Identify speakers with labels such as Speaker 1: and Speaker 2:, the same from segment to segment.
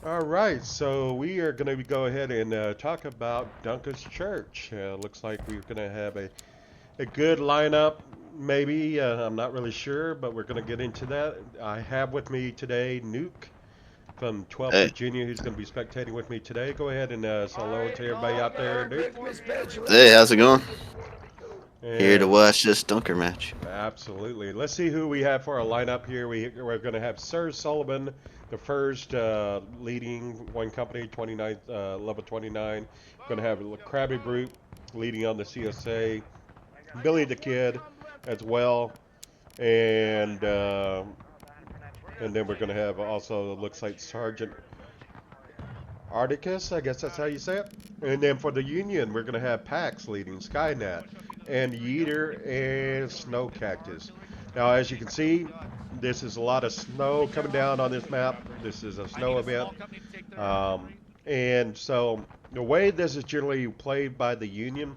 Speaker 1: All right, so we are going to go ahead and talk about Dunker's Church. Looks like we're going to have a good lineup, maybe. I'm not really sure, but we're going to get into that. I have with me today Nuke from 12th
Speaker 2: Hey,
Speaker 1: Virginia, who's going to be spectating with me today. Go ahead and say hello to everybody out there, Nuke.
Speaker 2: hey, how's it going? Here to
Speaker 1: And
Speaker 2: watch this dunker match.
Speaker 1: absolutely. Let's see who we have for our lineup here. We're going to have Sir Sullivan, the first leading one company, 29th, level 29. We're going to have Crabbybrute leading on the CSA. Billy the Kid as well. And and then we're going to have also, looks like Sergeant Artiecus, I guess that's how you say it. And then for the Union, we're going to have Pax leading Skynet, and Yeeter and Snow Cactus. Now, as you can see, this is a lot of snow coming down on this map. This is a snow event. Um, and so the way this is generally played by the Union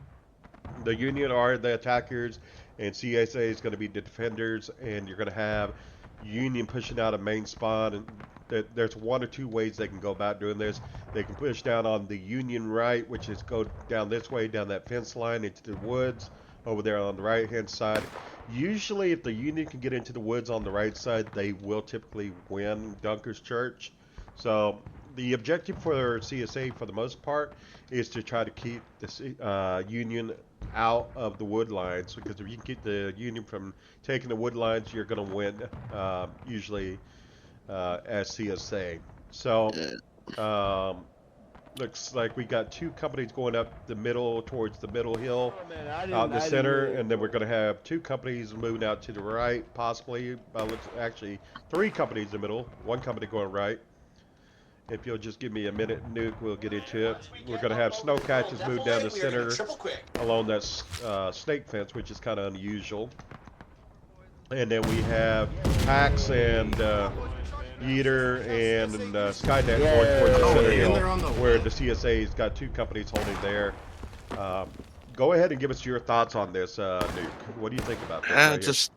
Speaker 1: are the attackers, and CSA is going to be the defenders, and you're going to have Union pushing out a main spawn. And there's one or two ways they can go about doing this. They can push down on the Union right, which is go down this way, down that fence line into the woods over there on the right hand side. Usually, if the Union can get into the woods on the right side, they will typically win Dunker's Church. So the objective for CSA, for the most part, is to try to keep the Union out of the wood lines, because if you can keep the Union from taking the wood lines, you're going to win, usually, as CSA. So
Speaker 2: Yeah,
Speaker 1: um, looks like we got two companies going up the middle towards the middle hill out in the center, and then we're going to have two companies moving out to the right, possibly. Looks actually three companies in the middle, one company going right. If you'll just give me a minute, Nuke, we'll get into it. We're going to have snow catches move down the center along that snake fence, which is kind of unusual. And then we have Pax and Yeeter and Skynet going towards the center hill, where the CSA's got two companies holding there. Um, Go ahead and give us your thoughts on this, Nuke. What do you think about this right here?
Speaker 2: just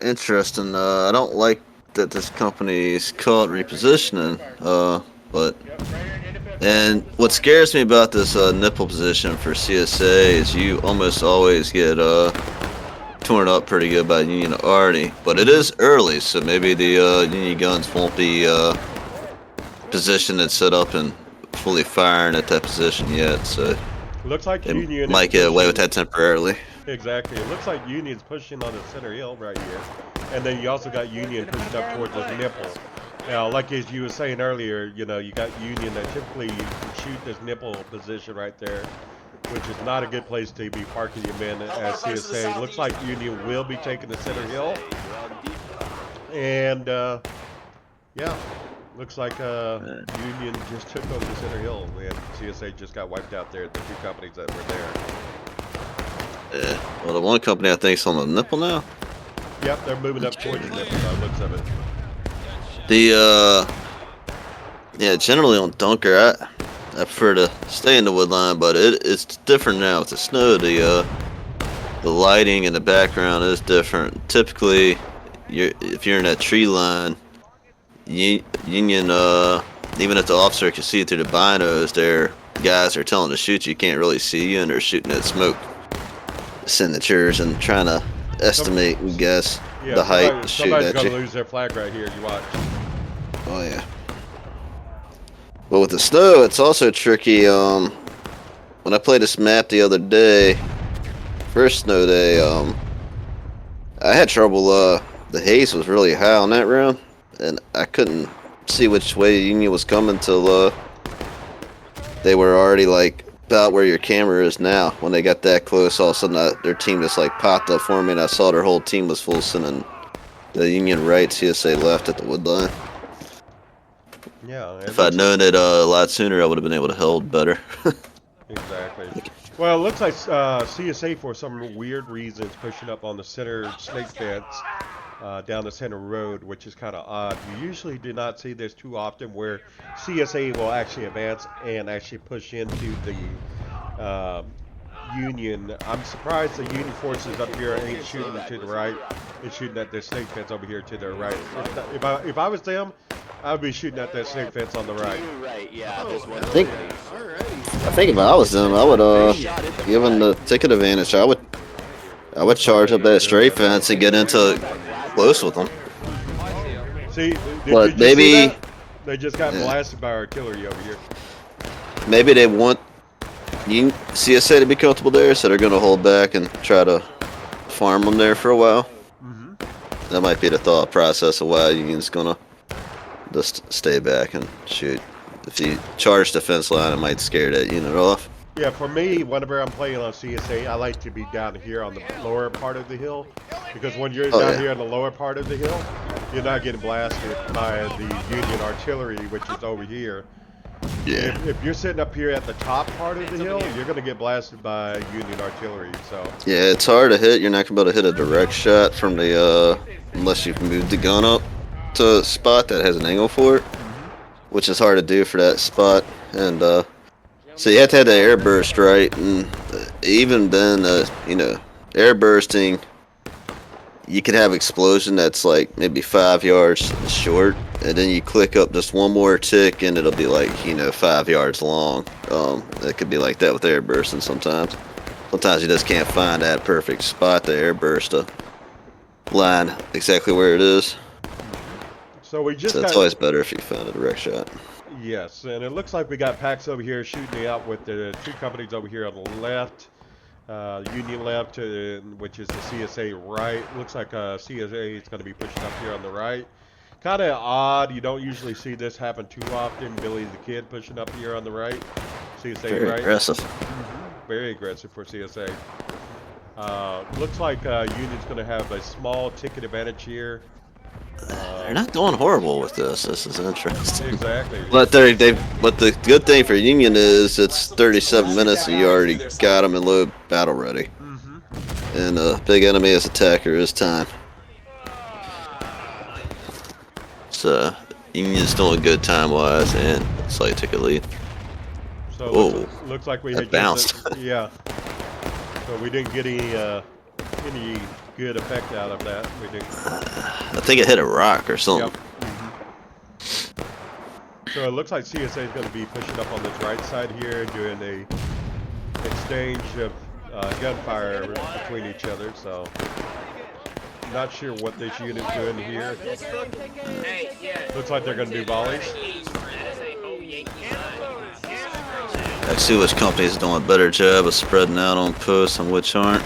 Speaker 2: interesting. I don't like that this company is called repositioning. But and what scares me about this nipple position for CSA is you almost always get torn up pretty good by Union Arty. But it is early, so maybe the Union guns won't be positioned and set up and fully firing at that position yet. So
Speaker 1: Looks like
Speaker 2: it
Speaker 1: Union is
Speaker 2: might get away with
Speaker 1: pushing.
Speaker 2: that temporarily.
Speaker 1: Exactly. It looks like Union's pushing on the center hill right here. And then you also got Union pushing up towards the nipple. Now, like as you were saying earlier, you got Union that typically shoot this nipple position right there, which is not a good place to be parking your men as CSA. Looks like Union will be taking the center hill. And, yeah, looks like Union just took over the center hill, and CSA just got wiped out there, the two companies that were there.
Speaker 2: Yeah. Well, the one company I think is on the nipple now.
Speaker 1: Yep, they're moving up towards the nipple by the looks of it.
Speaker 2: The yeah, generally on Dunker, I prefer to stay in the wood line, but it's different now with the snow. The lighting in the background is different. Typically, if you're in that tree line, Union even if the officer can see through the binos, their guys are telling to shoot you can't really see you, and they're shooting at smoke signatures and trying to
Speaker 1: Some,
Speaker 2: estimate, we guess,
Speaker 1: yeah,
Speaker 2: the height to shoot
Speaker 1: somebody's
Speaker 2: at
Speaker 1: gonna
Speaker 2: you.
Speaker 1: lose their flag right here. You watch.
Speaker 2: Oh yeah. But with the snow, it's also tricky. When I played this map the other day, first snow day, I had trouble. The haze was really high on that round, and I couldn't see which way Union was coming till they were already like about where your camera is now. When they got that close, all of a sudden their team just like popped up for me, and I saw their whole team was full sending the Union right, CSA left at the wood line.
Speaker 1: Yeah, it
Speaker 2: If I'd
Speaker 1: looks
Speaker 2: known it a lot sooner, I would have been able to hold better.
Speaker 1: exactly. Well, it looks like CSA for some weird reasons pushing up on the center snake fence down the center road, which is kind of odd. You usually do not see this too often, where CSA will actually advance and actually push into the Union. I'm surprised the Union forces up here ain't shooting to the right. It's shooting at the snake fence over here to the right. If I was them, I'll be shooting at that snake fence on the right.
Speaker 3: Right, yeah, there's one.
Speaker 2: I think if I was them, I would given the ticket advantage, I would charge up that straight fence and get into close with them.
Speaker 1: See, did
Speaker 2: But
Speaker 1: you
Speaker 2: maybe
Speaker 1: see that? They just got blasted by artillery over here.
Speaker 2: maybe they want CSA to be comfortable there, so they're going to hold back and try to farm them there for a while. That might be the thought process of why Union's going to just stay back and shoot. If you charge the fence line, it might scare that unit off.
Speaker 1: Yeah, for me, whenever I'm playing on CSA, I like to be down here on the lower part of the hill, because when you're down here on the lower part of the hill, you're not getting blasted by the Union artillery, which is over here.
Speaker 2: Yeah.
Speaker 1: If you're sitting up here at the top part of the hill, you're going to get blasted by Union artillery. So
Speaker 2: Yeah, it's hard to hit. You're not going to be able to hit a direct shot from the, unless you've moved the gun up to a spot that has an angle for it, which is hard to do for that spot. And, so you have to have the air burst right, and even then, you know, air bursting, you can have explosion that's like maybe 5 yards short, and then you click up just one more tick and it'll be like, you know, 5 yards long. It could be like that with air bursting sometimes. Sometimes you just can't find that perfect spot to air burst to line exactly where it is.
Speaker 1: So we just
Speaker 2: So it's always better if you find a direct shot.
Speaker 1: Yes, and it looks like we got packs over here shooting out with the two companies over here on the left. Union left, which is the CSA right. Looks like CSA is going to be pushing up here on the right. Kind of odd. You don't usually see this happen too often. Billy the Kid pushing up here on the right. CSA
Speaker 2: Very
Speaker 1: right.
Speaker 2: aggressive.
Speaker 1: Very aggressive for CSA. Looks like Union's going to have a small ticket advantage here.
Speaker 2: They're not doing horrible with this. This is interesting.
Speaker 1: Exactly.
Speaker 2: But but the good thing for Union is it's 37 minutes and you already got them in low battle ready. And a big enemy as attacker is time. So Union's doing good time wise and slight ticket lead.
Speaker 1: So
Speaker 2: Whoa,
Speaker 1: looks like we
Speaker 2: that
Speaker 1: had
Speaker 2: bounced.
Speaker 1: Yeah. So we didn't get any good effect out of that. We didn't.
Speaker 2: I think it hit a rock or something.
Speaker 1: Yep. So it looks like CSA is going to be pushing up on this right side here, doing a exchange of gunfire between each other. So not sure what this unit's doing here. Looks like they're going to do volleys.
Speaker 2: I see which company's doing a better job of spreading out on posts and which aren't.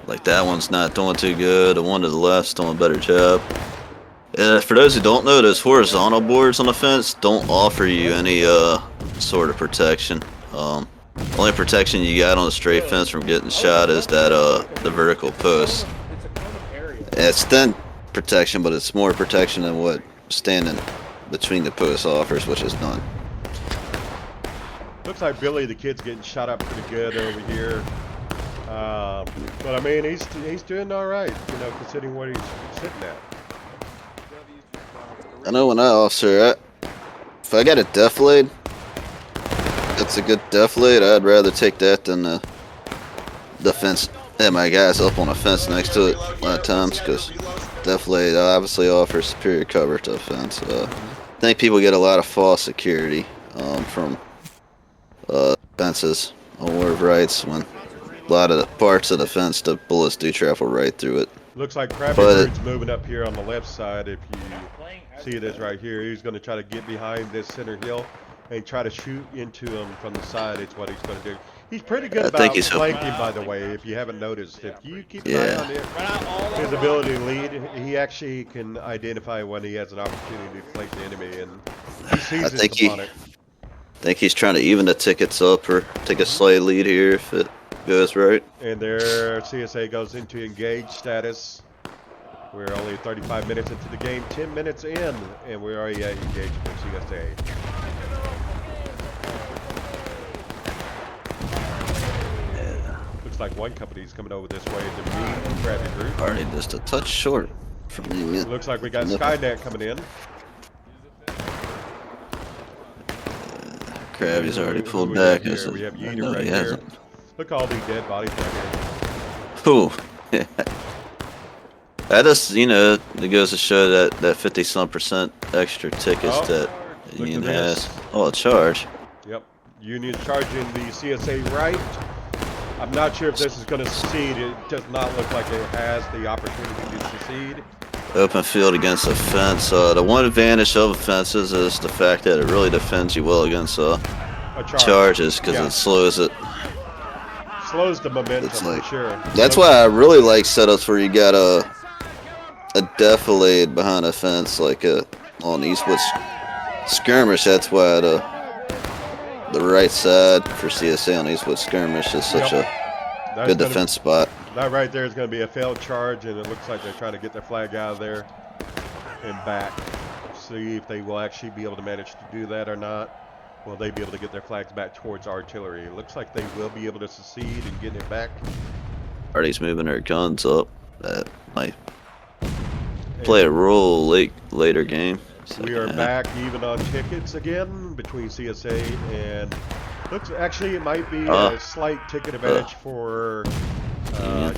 Speaker 2: Like that one's not doing too good. The one to the left's doing a better job. For those who don't know, those horizontal boards on the fence don't offer you any sort of protection. Only protection you got on the straight fence from getting shot is that the vertical post. It's thin protection, but it's more protection than what standing between the posts offers, which is none.
Speaker 1: Looks like Billy the Kid's getting shot up pretty good over here. But I mean, he's doing all right, you know, considering what he's sitting at.
Speaker 2: I know when I officer, if I got a deflate, that's a good deflate. I'd rather take that than the fence. Have my guys up on a fence next to it a lot of times because deflate obviously offers superior cover to a fence. I think people get a lot of false security from fences on War of Rights when a lot of the parts of the fence, the bullets do travel right through it.
Speaker 1: Looks like Crabbybrute's moving up here on the left side. If you see this right here, he's going to try to get behind this center hill and try to shoot into him from the side. It's what he's going to do. He's pretty good about flanking, by the way, if you haven't noticed. If you keep an eye on his ability to lead, he actually can identify when he has an opportunity to flank the enemy, and he seizes upon it.
Speaker 2: I think he's trying to even the tickets up or take a slight lead here if it goes right.
Speaker 1: And there, CSA goes into engage status. We're only 35 minutes into the game, 10 minutes in, and we're already at engagement with CSA. Looks like one company's coming over this way to meet Crabbybrute.
Speaker 2: Already just a touch short from the
Speaker 1: Looks like we got Skynet coming in.
Speaker 2: Crabby's already pulled back.
Speaker 1: We have Yeeter right here. Look at all these dead bodies right here.
Speaker 2: Ooh. That just, you know, it goes to show that 50-some% extra tickets that the
Speaker 1: look
Speaker 2: Union
Speaker 1: at this.
Speaker 2: has. Oh, a charge.
Speaker 1: Yep. Union charging the CSA right. I'm not sure if this is going to succeed. It does not look like it has the opportunity to succeed.
Speaker 2: Open field against a fence. The one advantage of fences is the fact that it really defends you well against charges because it slows it.
Speaker 1: Slows the momentum for sure.
Speaker 2: That's why I really like setups where you got a defilade behind a fence, like on Eastwood skirmish. That's why the right side for CSA on Eastwood skirmish is such a good defense spot.
Speaker 1: That right there is going to be a failed charge, and it looks like they're trying to get their flag out of there and back. See if they will actually be able to manage to do that or not. Will they be able to get their flags back towards artillery? It looks like they will be able to succeed in getting it back.
Speaker 2: Artie's moving their guns up. That might play a role later game.
Speaker 1: We are back even on tickets again between CSA and actually it might be a slight ticket advantage for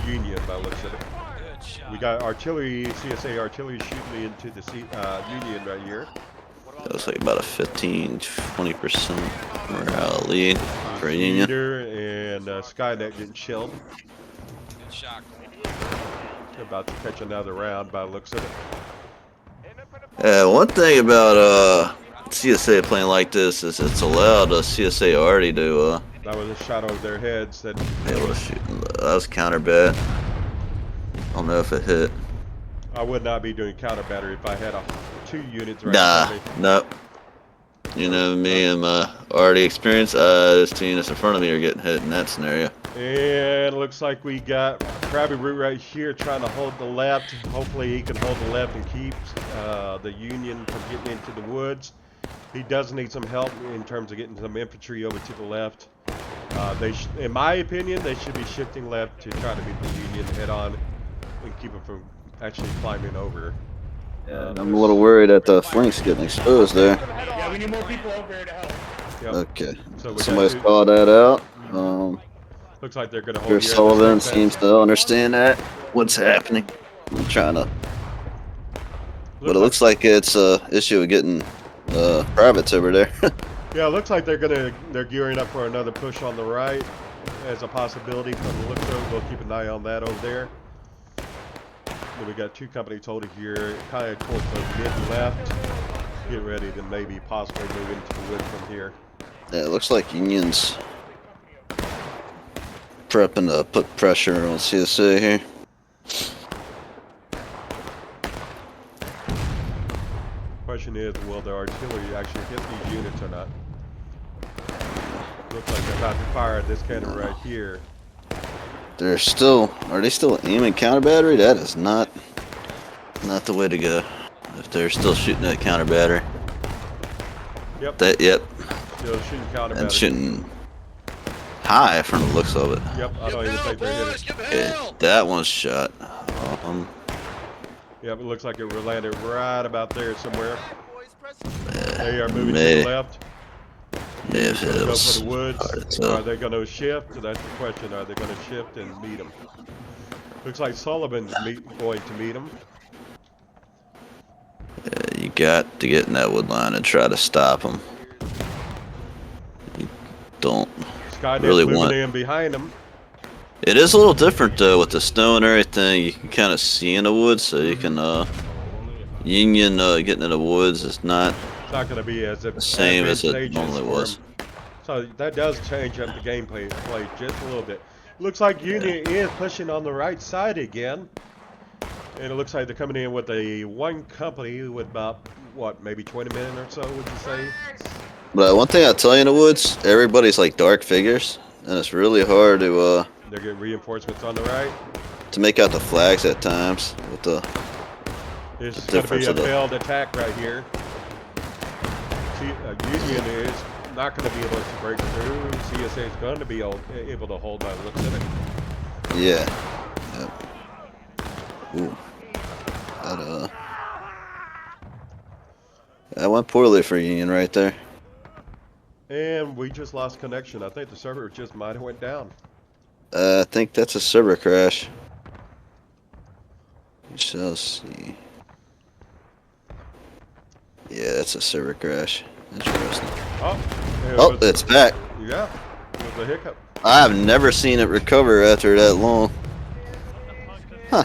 Speaker 1: Union by the looks of it. We got artillery, CSA artillery shooting into the Union right here.
Speaker 2: That was like about a 15-20% morale lead for Union.
Speaker 1: Yeeter and Skynet getting chilled. They're about to catch another round by the looks of it.
Speaker 2: Yeah, one thing about CSA playing like this is it's allowed CSA already to.
Speaker 1: That was a shot over their heads. That
Speaker 2: was counter bat. I don't know if it hit.
Speaker 1: I would not be doing counter battery if I had 2 units right
Speaker 2: Nope. You know me and my already experience. This 2 units in front of me are getting hit in that scenario.
Speaker 1: And it looks like we got Crabbybrute right here trying to hold the left. Hopefully he can hold the left and keep the Union from getting into the woods. He does need some help in terms of getting some infantry over to the left. In my opinion, they should be shifting left to try to meet the Union head on and keep them from actually climbing over.
Speaker 2: Yeah, I'm a little worried that the flank's getting exposed there.
Speaker 3: Yeah, we need more people over here to help.
Speaker 1: Yep.
Speaker 2: Okay.
Speaker 1: So
Speaker 2: Somebody's called that out.
Speaker 1: Looks like they're going to hold here.
Speaker 2: Sullivan seems to understand that. What's happening? I'm trying to. But it looks like it's an issue of getting privates over there.
Speaker 1: Yeah, it looks like they're gearing up for another push on the right as a possibility from the looks of it. We'll keep an eye on that over there. Then we got 2 companies total here, kind of towards the mid-left. Get ready to maybe possibly move into the wood from here.
Speaker 2: Yeah, it looks like Union's prepping to put pressure on CSA here.
Speaker 1: Question is, will the artillery actually hit these units or not? Looks like they're about to fire this cannon right here.
Speaker 2: Are they still aiming counter battery? That is not the way to go. If they're still shooting at counter battery.
Speaker 1: Yep.
Speaker 2: Yep.
Speaker 1: Still shooting counter battery.
Speaker 2: And shooting high from the looks of it.
Speaker 1: Yep, I don't even think they're hitting.
Speaker 2: Yeah, that one's shot.
Speaker 1: Yep, it looks like it landed right about there somewhere. They are moving to the left.
Speaker 2: If it
Speaker 1: Go
Speaker 2: was
Speaker 1: for the woods. Are they going to shift? That's the question. Are they going to shift and meet them? Looks like Sullivan's going to meet them.
Speaker 2: Yeah, you got to get in that wood line and try to stop them. You don't really want
Speaker 1: in behind them.
Speaker 2: It is a little different though with the snow and everything. You can kind of see in the woods, so you can Union getting in the woods is not.
Speaker 1: It's not going to be as
Speaker 2: the same as it normally was.
Speaker 1: So that does change up the gameplay just a little bit. Looks like Union is pushing on the right side again. And it looks like they're coming in with a 1 company with about, what, maybe 20 men or so, would you say?
Speaker 2: But one thing I'll tell you in the woods, everybody's like dark figures. And it's really hard to...
Speaker 1: They're getting reinforcements on the right.
Speaker 2: To make out the flags at times. With the
Speaker 1: This is going to be a failed attack right here. Union is not going to be able to break through. CSA is going to be able to hold by the looks of it.
Speaker 2: Yeah. Yep. Ooh. That went poorly for Union right there.
Speaker 1: And we just lost connection. I think the server just might have went down.
Speaker 2: I think that's a server crash. shall see. Yeah, it's a server crash. Interesting. Oh, it's back.
Speaker 1: Yeah, it was a hiccup.
Speaker 2: I've never seen it recover after that long. Huh.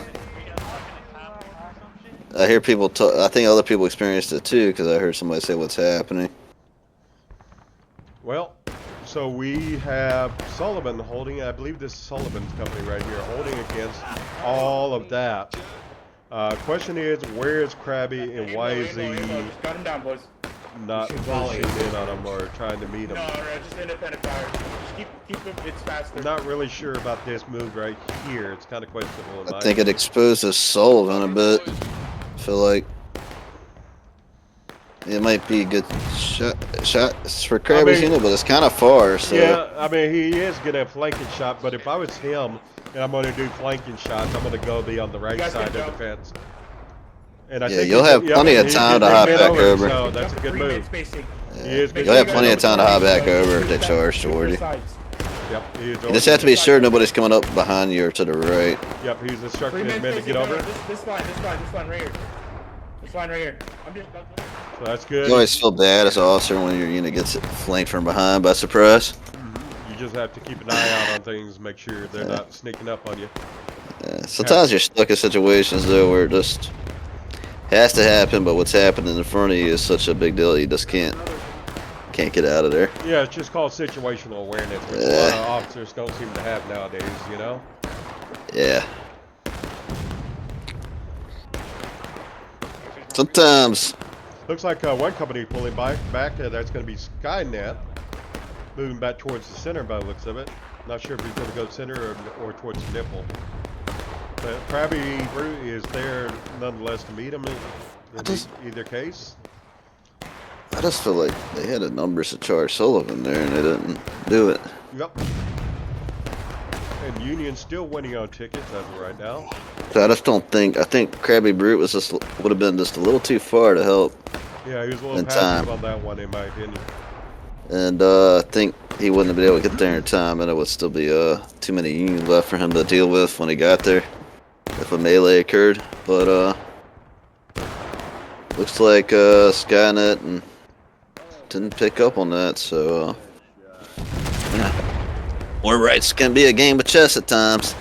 Speaker 2: I hear people talk. I think other people experienced it too, because I heard somebody say what's happening.
Speaker 1: Well, so we have Sullivan holding, I believe this is Sullivan's company right here, holding against all of that. Question is, where is Crabby and why is he
Speaker 3: Cut him down, boys.
Speaker 1: not pushing in on him or trying to meet him?
Speaker 3: No, just independent fire. Just keep him, it's faster.
Speaker 1: Not really sure about this move right here. It's kind of questionable. In
Speaker 2: I think it exposes Sullivan a bit. I feel like it might be a good shot for Crabby's unit, but it's kind of far. So.
Speaker 1: Yeah, I mean, he is getting a flanking shot, but if I was him and I'm going to do flanking shots, I'm going to go be on the right side of the fence. And I think
Speaker 2: you'll have plenty of time to hop back over.
Speaker 1: So that's a good move.
Speaker 2: You'll have plenty of time to hop back over if they charge toward you.
Speaker 1: Yep,
Speaker 2: You just have to be sure nobody's coming up behind you or to the right.
Speaker 1: Yep, he's instructing his men to get over.
Speaker 3: This line right here. This line right here.
Speaker 1: So that's good.
Speaker 2: You always feel bad as an officer when your unit gets flanked from behind by surprise.
Speaker 1: You just have to keep an eye out on things, make sure they're not sneaking up on you.
Speaker 2: Yeah, sometimes you're stuck in situations though where it just has to happen, but what's happening in front of you is such a big deal you just can't get out of there.
Speaker 1: Yeah, it's just called situational awareness, which a lot of officers don't seem to have nowadays, you know?
Speaker 2: Yeah. Sometimes.
Speaker 1: Looks like one company pulling back. That's going to be Skynet, moving back towards the center by the looks of it. Not sure if he's going to go center or towards the nipple. But Crabbybrute is there nonetheless to meet him in either case.
Speaker 2: I just feel like they had the numbers to charge Sullivan there and they didn't do it.
Speaker 1: Yep. And Union's still winning on tickets as of right now.
Speaker 2: So I just don't think. I think Crabbybrute would have been just a little too far to help.
Speaker 1: Yeah, he was a little passive on that one, in my opinion.
Speaker 2: And I think he wouldn't have been able to get there in time, and it would still be too many Unions left for him to deal with when he got there if a melee occurred. But looks like Skynet and didn't pick up on that, so more rights can be a game of chess at times.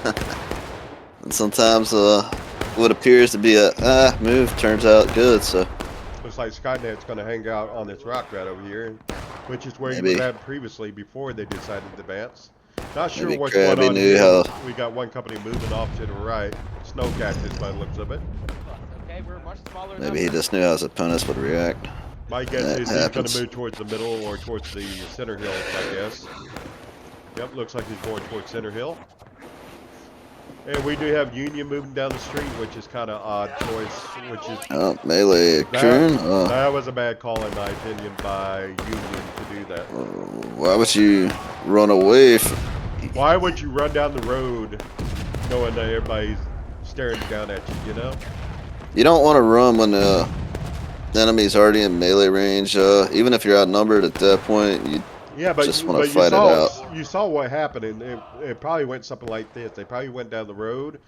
Speaker 2: And sometimes what appears to be a move turns out good. So
Speaker 1: looks like Skynet's going to hang out on this rock right over here, which is where
Speaker 2: Maybe.
Speaker 1: he was at previously before they decided to advance. Not sure
Speaker 2: Maybe
Speaker 1: what's going
Speaker 2: Crabby
Speaker 1: on
Speaker 2: knew
Speaker 1: here.
Speaker 2: how-
Speaker 1: We got one company moving off to the right. Snow Cactus by the looks of it.
Speaker 2: maybe he just knew how his opponents would react.
Speaker 1: My guess
Speaker 2: That
Speaker 1: is he's going
Speaker 2: happens.
Speaker 1: to move towards the middle or towards the center hill, I guess. Yep, looks like he's going towards center hill. And we do have Union moving down the street, which is kind of odd choice, which is...
Speaker 2: Melee occurring?
Speaker 1: That was a bad call, in my opinion, by Union to do that.
Speaker 2: Why would you run away from...
Speaker 1: Why would you run down the road knowing that everybody's staring down at you, you know?
Speaker 2: You don't want to run when the enemy's already in melee range. Even if you're outnumbered at that point, you just want to fight it out.
Speaker 1: You saw what happened, and it probably went something like this. They probably went down the road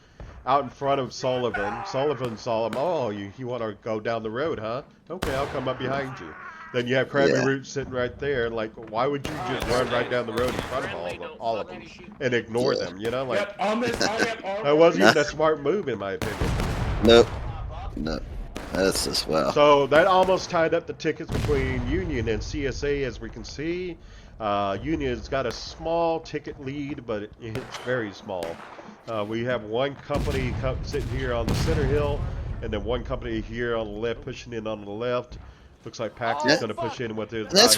Speaker 1: out in front of Sullivan. Sullivan saw him. Oh, you want to go down the road, huh? Okay, I'll come up behind you. Then you have Crabbybrute sitting right there. Like, why would you just run right down the road in front of all of them and ignore them? You know, like that wasn't even a smart move, in my opinion.
Speaker 2: Nope. No. That's just wow.
Speaker 1: So that almost tied up the tickets between Union and CSA, as we can see. Union's got a small ticket lead, but it's very small. We have one company sitting here on the center hill, and then one company here on the left pushing in on the left. Looks like Pax is going to push in with his.
Speaker 2: That's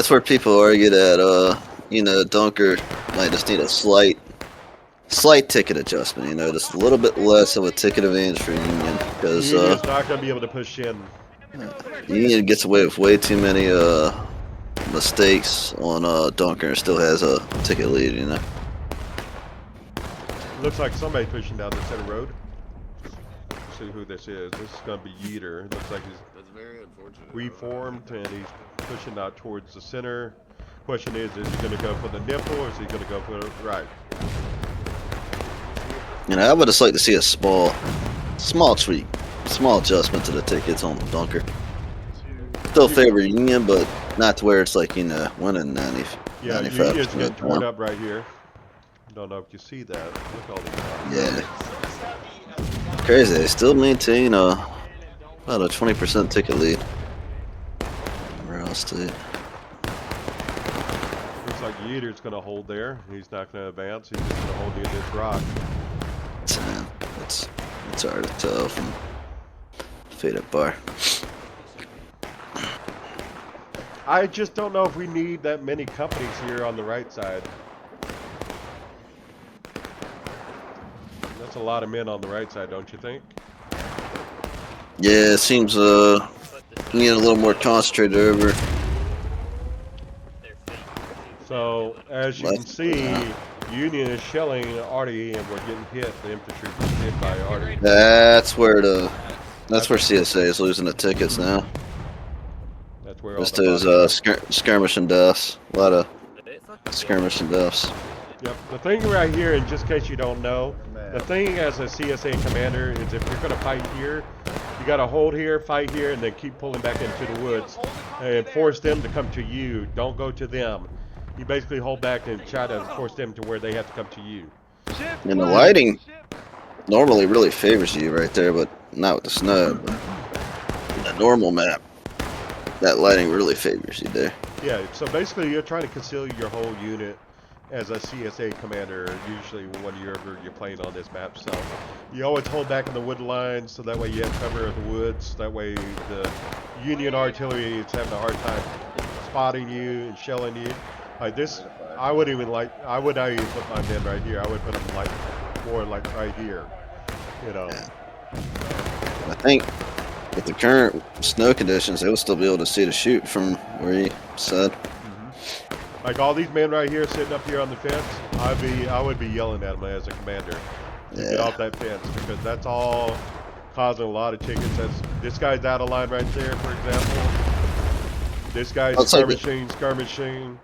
Speaker 2: where people argue that Dunker might just need a slight ticket adjustment. Just a little bit less of a ticket advantage for Union because
Speaker 1: Union's not going to be able to push in.
Speaker 2: Union gets away with way too many mistakes on Dunker and still has a ticket lead.
Speaker 1: Looks like somebody pushing down the center road. Let's see who this is. This is going to be Yeeter. Looks like he's reformed and he's pushing out towards the center. Question is he going to go for the nipple or is he going to go for the right?
Speaker 2: You know, I would just like to see a small tweak, small adjustment to the tickets on the Dunker. Still favor Union, but not to where it's like, you know, winning 90,
Speaker 1: Yeah,
Speaker 2: 95%.
Speaker 1: Union's getting torn up right here. Don't know if you see that. Look at all these.
Speaker 2: Yeah. Crazy. They still maintain about a 20% ticket lead. Morale State.
Speaker 1: Looks like Yeeter's going to hold there. He's not going to advance. He's just going to hold in this rock.
Speaker 2: Man, it's hard to tell from faded bar.
Speaker 1: I just don't know if we need that many companies here on the right side. That's a lot of men on the right side, don't you think?
Speaker 2: Yeah, it seems we need a little more concentrated over.
Speaker 1: So, as you can see, Union is shelling Artie, and we're getting hit. The infantry is hit by Artie.
Speaker 2: That's where CSA is losing the tickets now.
Speaker 1: That's where all
Speaker 2: Just
Speaker 1: the
Speaker 2: those skirmishing deaths. A lot of skirmishing deaths.
Speaker 1: Yep. The thing right here, and just in case you don't know, the thing as a CSA commander is if you're going to fight here, you got to hold here, fight here, and then keep pulling back into the woods and force them to come to you. Don't go to them. You basically hold back and try to force them to where they have to come to you.
Speaker 2: And the lighting normally really favors you right there, but not with the snow. But in the normal map, that lighting really favors you there.
Speaker 1: Yeah, so basically you're trying to conceal your whole unit as a CSA commander, usually when you're playing on this map. So you always hold back in the wood lines, so that way you have cover of the woods. That way the Union artillery is having a hard time spotting you and shelling you. Like this, I would not even put my men right here. I would put them like more like right here, you know.
Speaker 2: I think with the current snow conditions, they would still be able to see the shoot from where you said.
Speaker 1: Like all these men right here sitting up here on the fence, I would be yelling at them as a commander to get off that fence, because that's all causing a lot of tickets. This guy's out of line right there, for example. This guy's skirmishing.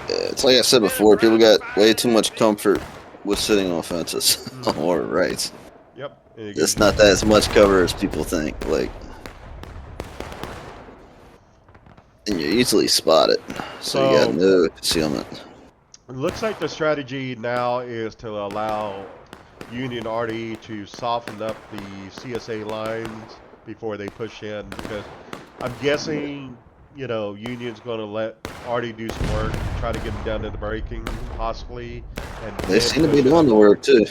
Speaker 2: Yeah, it's like I said before, people got way too much comfort with sitting on fences or rights.
Speaker 1: Yep.
Speaker 2: It's not that as much cover as people think. Like, and you're easily spotted, so you got no concealment.
Speaker 1: It looks like the strategy now is to allow Union RD to soften up the CSA lines before they push in, because I'm guessing, you know, Union's going to let RD do some work, try to get them down to the braking, possibly. And
Speaker 2: they seem to be doing the work too.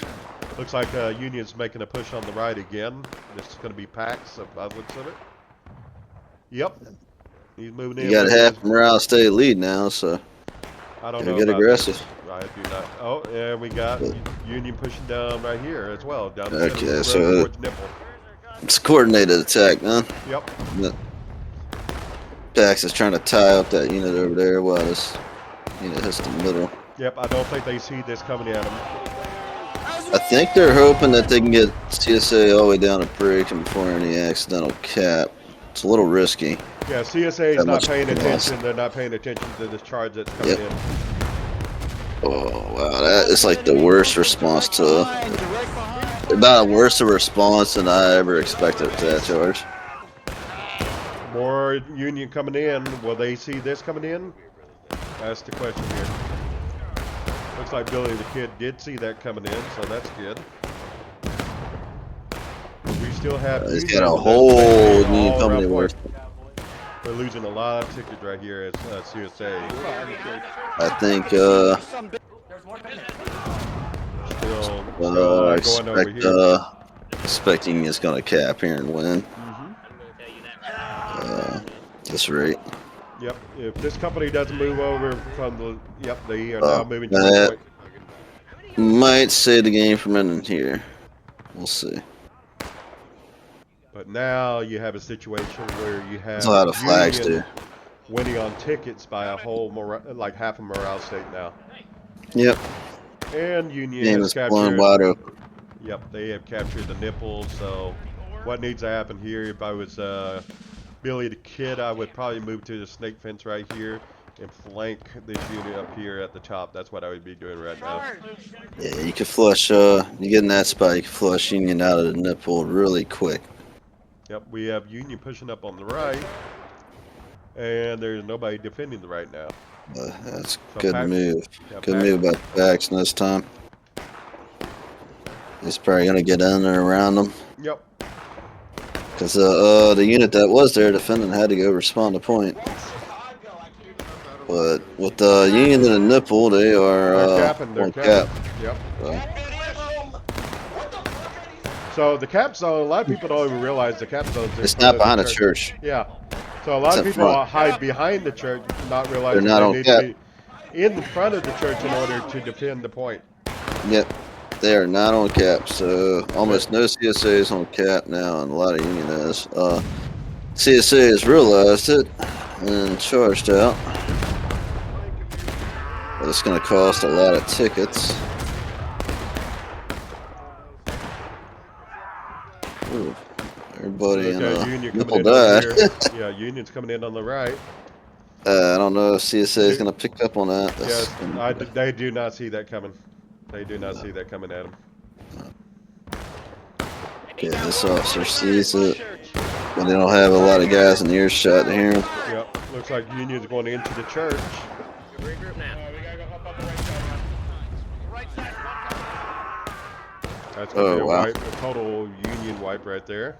Speaker 1: Looks like Union's making a push on the right again. This is going to be Pax, by the looks of it. Yep. He's moving in.
Speaker 2: You got half Morale State lead now, so
Speaker 1: I don't know.
Speaker 2: Get aggressive.
Speaker 1: This. I do not. Oh, and we got Union pushing down right here as well. Down the
Speaker 2: okay,
Speaker 1: center,
Speaker 2: so it's a coordinated attack, man.
Speaker 1: Yep.
Speaker 2: Pax is trying to tie up that unit over there while this unit hits the middle.
Speaker 1: Yep, I don't think they see this coming at them.
Speaker 2: I think they're hoping that they can get CSA all the way down to Breaking before any accidental cap. It's a little risky.
Speaker 1: Yeah, CSA is not paying attention. They're not paying attention to this charge that's coming in.
Speaker 2: Oh, wow. That is like the worst response to... About a worse response than I ever expected to that charge.
Speaker 1: More Union coming in. Will they see this coming in? That's the question here. Looks like Billy the Kid did see that coming in, so that's good. We still have...
Speaker 2: He's got a whole new company worth.
Speaker 1: We're losing a lot of tickets right here at CSA.
Speaker 2: I think, expecting it's going to cap here and win. This rate.
Speaker 1: Yep, if this company doesn't move over from the... Yep, they are now moving to the point.
Speaker 2: Might save the game from ending here. We'll see.
Speaker 1: But now you have a situation where you have
Speaker 2: a lot of flags, dude.
Speaker 1: Winning on tickets by a whole, like half a Morale State now.
Speaker 2: Yep.
Speaker 1: And Union
Speaker 2: game
Speaker 1: has
Speaker 2: is blowing
Speaker 1: captured...
Speaker 2: wide open.
Speaker 1: Yep, they have captured the nipple, so what needs to happen here, if I was... Billy the Kid, I would probably move to the snake fence right here and flank this unit up here at the top. That's what I would be doing right now.
Speaker 2: Yeah, you can flush, you get in that spot, you can flush Union out of the nipple really quick.
Speaker 1: Yep, we have Union pushing up on the right, and there's nobody defending the right now.
Speaker 2: That's
Speaker 1: So
Speaker 2: good move.
Speaker 1: Yeah,
Speaker 2: Good move by Pax this time. He's probably going to get in there around them.
Speaker 1: Yep.
Speaker 2: Because the unit that was there defending had to go respond to point. But with the Union in the nipple, they are
Speaker 1: they're capping. Yep. So the cap zone, a lot of people don't even realize the cap zone.
Speaker 2: It's not behind the church.
Speaker 1: Yeah. So a lot of people hide behind the church, not realizing they need to be in the front of the church in order to defend the point.
Speaker 2: Yep. They are not on cap, so almost no CSAs on cap now, and a lot of Union has. CSA has realized it and charged out. But it's going to cost a lot of tickets. Ooh, everybody in a nipple died.
Speaker 1: Yeah, Union's coming in on the right.
Speaker 2: I don't know if CSA is going to pick up on that.
Speaker 1: Yes, they do not see that coming. They do not see that coming at them.
Speaker 2: Yeah, this officer sees it, but they don't have a lot of guys in earshot to hear him.
Speaker 1: Yep, looks like Union's going into the church. That's going to be a total Union wipe right there.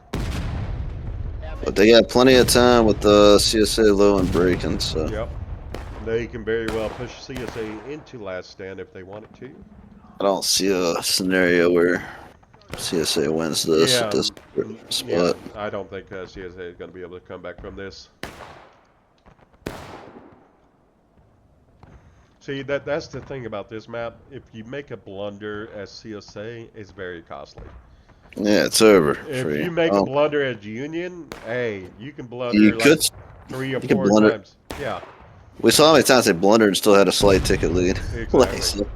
Speaker 2: But they got plenty of time with the CSA low and breaking, so.
Speaker 1: Yep. They can very well push CSA into last stand if they wanted to.
Speaker 2: I don't see a scenario where CSA wins this at this spot.
Speaker 1: Yeah, I don't think CSA is going to be able to come back from this. See, that's the thing about this map. If you make a blunder as CSA, it's very costly.
Speaker 2: Yeah, it's over.
Speaker 1: If you make a blunder as Union, hey, you can blunder like 3 or 4 times. Yeah.
Speaker 2: We saw how many times they blundered and still had a slight ticket lead.
Speaker 1: Exactly.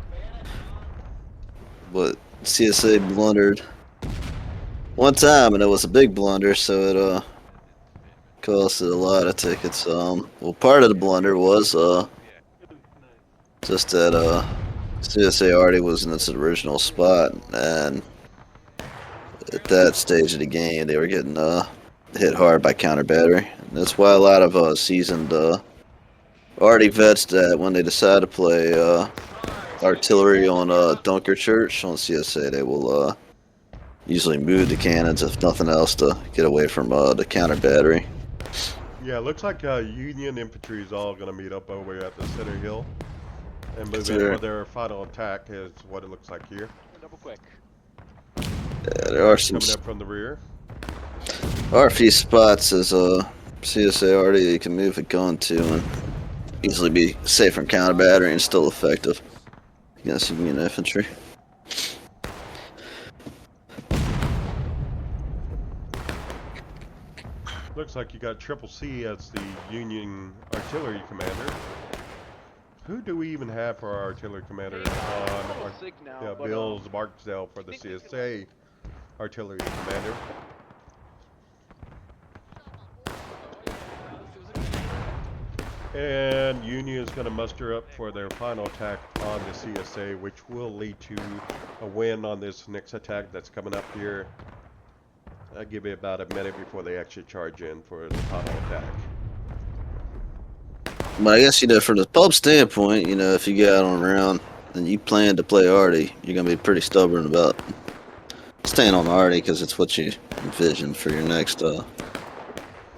Speaker 2: But CSA blundered one time, and it was a big blunder, so it costed a lot of tickets. Well, part of the blunder was just that CSA already was in its original spot, and at that stage of the game, they were getting hit hard by counter battery. And that's why a lot of seasoned Artie vets that when they decide to play artillery on Dunker Church on CSA, they will usually move the cannons, if nothing else, to get away from the counter battery.
Speaker 1: Yeah, it looks like Union infantry is all going to meet up over at the center hill and move in for their final attack, is what it looks like here.
Speaker 4: Double quick.
Speaker 2: Yeah, there are some
Speaker 1: coming up from the rear.
Speaker 2: Are a few spots as CSA already you can move a gun to and easily be safe from counter battery and still effective against Union infantry.
Speaker 1: Looks like you got Triple C as the Union artillery commander. Who do we even have for our artillery commander on Bill's Barksdale for the CSA artillery commander? And Union is going to muster up for their final attack on the CSA, which will lead to a win on this next attack that's coming up here. I'll give it about a minute before they actually charge in for the final attack.
Speaker 2: But I guess, you know, from the pub standpoint, you know, if you get out on a round and you plan to play Artie, you're going to be pretty stubborn about staying on Artie because it's what you envision for your next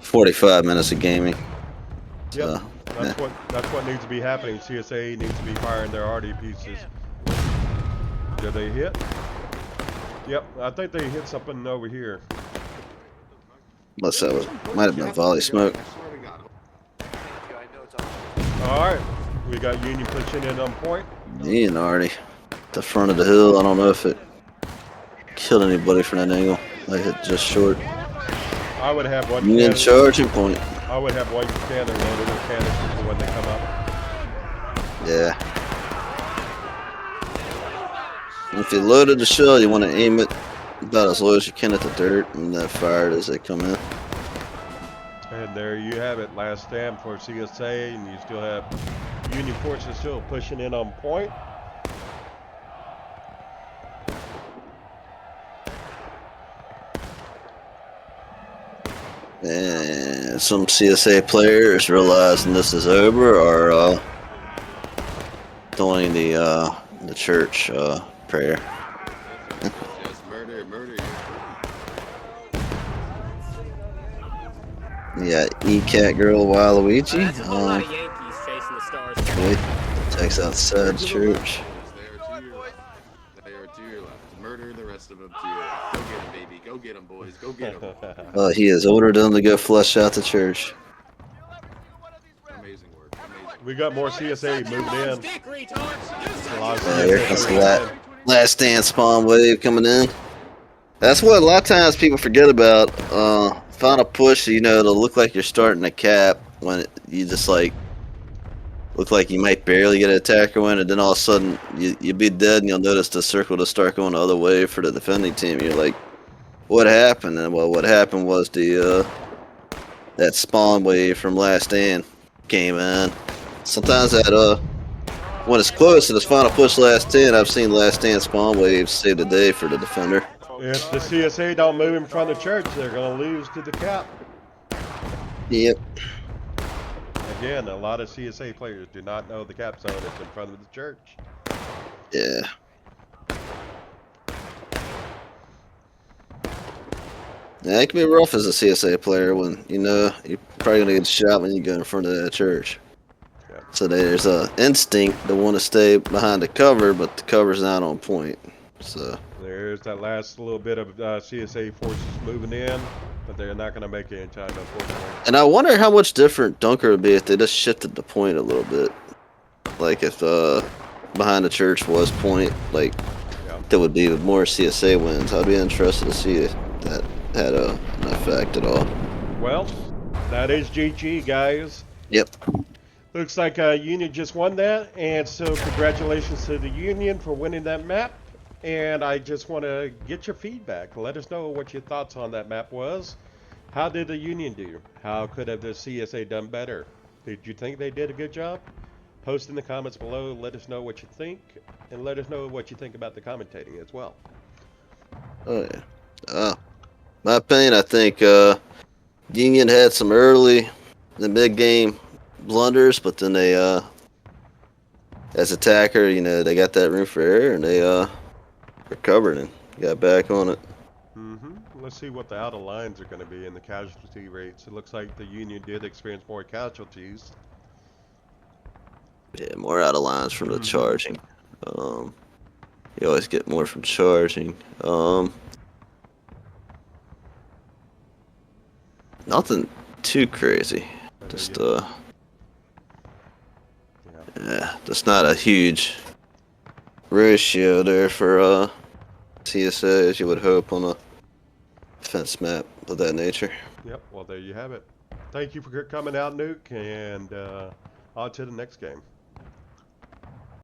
Speaker 2: 45 minutes of gaming.
Speaker 1: Yep. That's what needs to be happening. CSA needs to be firing their Artie pieces. Did they hit? Yep, I think they hit something over here.
Speaker 2: Unless that was, might have been volley smoke.
Speaker 1: Alright, we got Union pushing in on point.
Speaker 2: Union Artie. The front of the hill, I don't know if it killed anybody from that angle. I hit just short.
Speaker 1: I would have one
Speaker 2: Union charging point.
Speaker 1: I would have one cannon loaded with cannons for when they come up.
Speaker 2: Yeah. If you loaded the shell, you want to aim it about as low as you can at the dirt and then fire it as they come in.
Speaker 1: And there you have it, last stand for CSA, and you still have Union forces still pushing in on point.
Speaker 2: And some CSA players realizing this is over are doing the church prayer.
Speaker 4: Just murder, murder.
Speaker 2: Yeah, E-Cat Girl Waluigi.
Speaker 5: That's a whole lot of Yankees chasing the stars.
Speaker 2: Wait, takes outside the church.
Speaker 4: They are to your left. Murder the rest of them to your left. Go get them, baby. Go get them, boys. Go get them.
Speaker 2: He has ordered them to go flush out the church.
Speaker 4: Amazing work. Amazing.
Speaker 1: We got more CSA moving in.
Speaker 5: Stick, retards!
Speaker 1: A lot of
Speaker 2: Here
Speaker 1: CSA
Speaker 2: comes the
Speaker 1: moving in.
Speaker 2: last stand spawn wave coming in. That's what a lot of times people forget about. Final push, you know, it'll look like you're starting a cap when you just like look like you might barely get an attacker win, and then all of a sudden you'll be dead, and you'll notice the circle to start going the other way for the defending team. You're like, what happened? And well, what happened was that spawn wave from last stand came in. Sometimes that when it's close to this final push last stand, I've seen last stand spawn waves save the day for the defender.
Speaker 1: If the CSA don't move in front of the church, they're going to lose to the cap.
Speaker 2: Yep.
Speaker 1: Again, a lot of CSA players do not know the cap zone is in front of the church.
Speaker 2: Yeah. Yeah, it can be rough as a CSA player when you know you're probably gonna get shot when you go in front of that church.
Speaker 1: Yeah.
Speaker 2: So there's a instinct to want to stay behind the cover, but the cover's not on point. So
Speaker 1: There's that last little bit of CSA forces moving in, but they're not going to make it in time, unfortunately.
Speaker 2: and I wonder how much different Dunker would be if they just shifted the point a little bit. Like if behind the church was point, like
Speaker 1: Yeah.
Speaker 2: there would be more CSA wins. I'd be interested to see if that had an effect at all.
Speaker 1: Well, that is GG, guys.
Speaker 2: Yep.
Speaker 1: Looks like Union just won that, and so congratulations to the Union for winning that map. And I just want to get your feedback. Let us know what your thoughts on that map was. How did the Union do? How could have the CSA done better? Did you think they did a good job? Post in the comments below. Let us know what you think, and let us know what you think about the commentating as well.
Speaker 2: Oh yeah. My opinion, I think Union had some early, the mid-game blunders, but then they, as attacker, you know, they got that room for error, and they recovered and got back on it.
Speaker 1: Let's see what the out of lines are going to be in the casualty rates. It looks like the Union did experience more casualties.
Speaker 2: Yeah, more out of lines from the charging. You always get more from charging. Nothing too crazy. Just yeah, just not a huge ratio there for CSA as you would hope on a defense map of that nature.
Speaker 1: Yep, well there you have it. Thank you for coming out, Nuke, and on to the next game.